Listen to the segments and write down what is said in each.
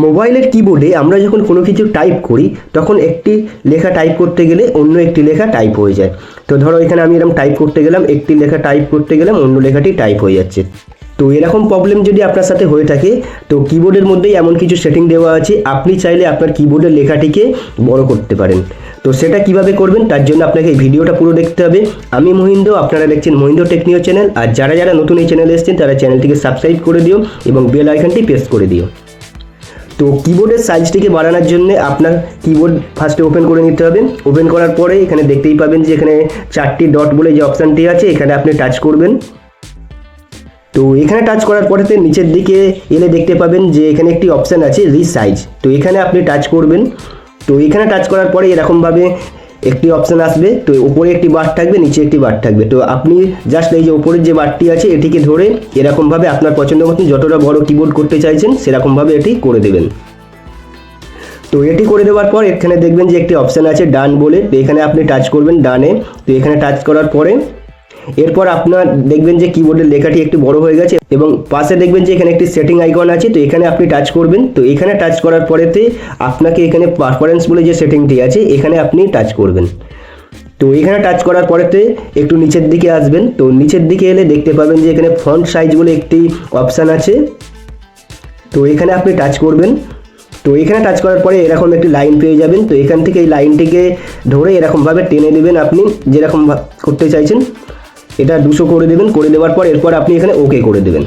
মোবাইলের কিবোর্ডে আমরা যখন কোনো কিছু টাইপ করি তখন একটি লেখা টাইপ করতে গেলে অন্য একটি লেখা টাইপ হয়ে যায়। তো ধরো এখানে আমি এরকম টাইপ করতে গেলাম, একটি লেখা টাইপ করতে গেলাম, অন্য লেখাটি টাইপ হয়ে যাচ্ছে। তো এরকম প্রবলেম যদি আপনার সাথে হয়ে থাকে তো কিবোর্ডের মধ্যেই এমন কিছু সেটিং দেওয়া আছে, আপনি চাইলে আপনার কিবোর্ডের লেখাটিকে বড় করতে পারেন। তো সেটা কিভাবে করবেন তার জন্য আপনাকে এই ভিডিওটা পুরো দেখতে হবে। আমি মহিন্দ্র, আপনারা দেখছেন মহিন্দ্র টেকনিও চ্যানেল। আর যারা যারা নতুন এই চ্যানেলে এসেছেন তারা চ্যানেলটিকে সাবস্ক্রাইব করে দিও এবং বেল আইকনটি প্রেস করে দিও। তো কিবোর্ডের সাইজটিকে বাড়ানোর জন্য আপনার কিবোর্ড ফার্স্টে ওপেন করে নিতে হবে। ওপেন করার পরে এখানে দেখতেই পাবেন যে এখানে 4টি ডট বলে যে অপশানটি আছে, এখানে আপনি টাচ করবেন। তো এখানে টাচ করার পরেতে নিচের দিকে এলে দেখতে পাবেন যে এখানে একটি অপশান আছে রিসাইজ, তো এখানে আপনি টাচ করবেন। তো এখানে টাচ করার পরে এরকমভাবে একটি অপশান আসবে। তো উপরে একটি বার থাকবে, নিচে একটি বার থাকবে। তো আপনি জাস্ট এই যে উপরের যে বারটি আছে এটিকে ধরে এরকমভাবে আপনার পছন্দ মতন যতটা বড় কিবোর্ড করতে চাইছেন সেরকমভাবে এটি করে দেবেন। তো এটি করে দেওয়ার পর এখানে দেখবেন যে একটি অপশান আছে ডান বলে, তো এখানে আপনি টাচ করবেন ডানে। তো এখানে টাচ করার পরে এরপর আপনার দেখবেন যে কিবোর্ডের লেখাটি একটু বড় হয়ে গেছে এবং পাশে দেখবেন যে এখানে একটি সেটিং আইকন আছে, তো এখানে আপনি টাচ করবেন। তো এখানে টাচ করার পরেতে আপনাকে এখানে পারফরমেন্স বলে যে সেটিংটি আছে এখানে আপনি টাচ করবেন। তো এখানে টাচ করার পরেতে একটু নিচের দিকে আসবেন। তো নিচের দিকে এলে দেখতে পাবেন যে এখানে ফন্ট সাইজ বলে একটি অপশান আছে, তো এখানে আপনি টাচ করবেন। তো এখানে টাচ করার পরে এরকম একটি লাইন পেয়ে যাবেন। তো এখান থেকে এই লাইনটিকে ধরে এরকমভাবে টেনে দেবেন, আপনি যেরকম করতে চাইছেন এটা 200 করে দেবেন। করে দেওয়ার পর এরপর আপনি এখানে ওকে করে দেবেন।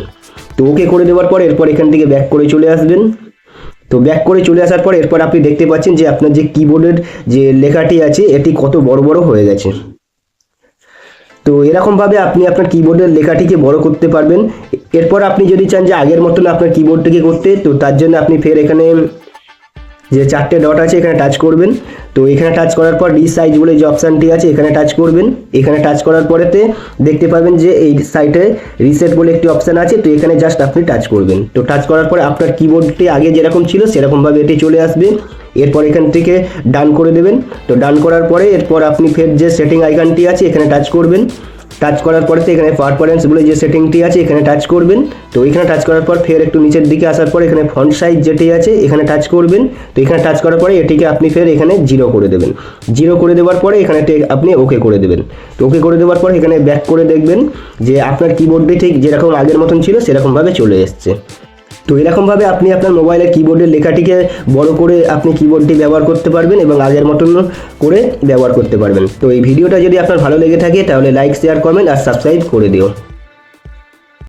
তো ওকে করে দেওয়ার পর এরপর এখান থেকে ব্যাক করে চলে আসবেন। তো ব্যাক করে চলে আসার পর এরপর আপনি দেখতে পাচ্ছেন যে আপনার যে কিবোর্ডের যে লেখাটি আছে এটি কত বড় বড় হয়ে গেছে। তো এরকমভাবে আপনি আপনার কিবোর্ডের লেখাটিকে বড় করতে পারবেন। এরপর আপনি যদি চান যে আগের মতন আপনার কিবোর্ডটিকে করতে, তো তার জন্য আপনি ফের এখানে যে 4টে ডট আছে এখানে টাচ করবেন। তো এখানে টাচ করার পর রিসাইজ বলে যে অপশানটি আছে এখানে টাচ করবেন। এখানে টাচ করার পরেতে দেখতে পাবেন যে এই সাইডে রিসেট বলে একটি অপশান আছে, তো এখানে জাস্ট আপনি টাচ করবেন। তো টাচ করার পরে আপনার কিবোর্ডটি আগে যেরকম ছিল সেরকমভাবে এটি চলে আসবে। এরপর এখান থেকে ডান করে দেবেন। তো ডান করার পরে এরপর আপনি ফের যে সেটিং আইকনটি আছে এখানে টাচ করবেন। টাচ করার পরে এখানে পারফরমেন্স বলে যে সেটিংটি আছে এখানে টাচ করবেন। তো এখানে টাচ করার পর ফের একটু নিচের দিকে আসার পর এখানে ফন্ট সাইজ যেটি আছে এখানে টাচ করবেন। তো এখানে টাচ করার পরে এটিকে আপনি ফের এখানে 0 করে দেবেন। 0 করে দেওয়ার পরে এখানে আপনি ওকে করে দেবেন। তো ওকে করে দেওয়ার পর এখানে ব্যাক করে দেখবেন যে আপনার কিবোর্ডটি ঠিক যেরকম আগের মতন ছিল সেরকমভাবে চলে এসছে। তো এরকমভাবে আপনি আপনার মোবাইলের কিবোর্ডের লেখাটিকে বড় করে আপনি কিবোর্ডটি ব্যবহার করতে পারবেন এবং আগের মতন করে ব্যবহার করতে পারবেন। তো এই ভিডিওটা যদি আপনার ভালো লেগে থাকে তাহলে লাইক, শেয়ার, কমেন্ট আর সাবস্ক্রাইব করে দিও।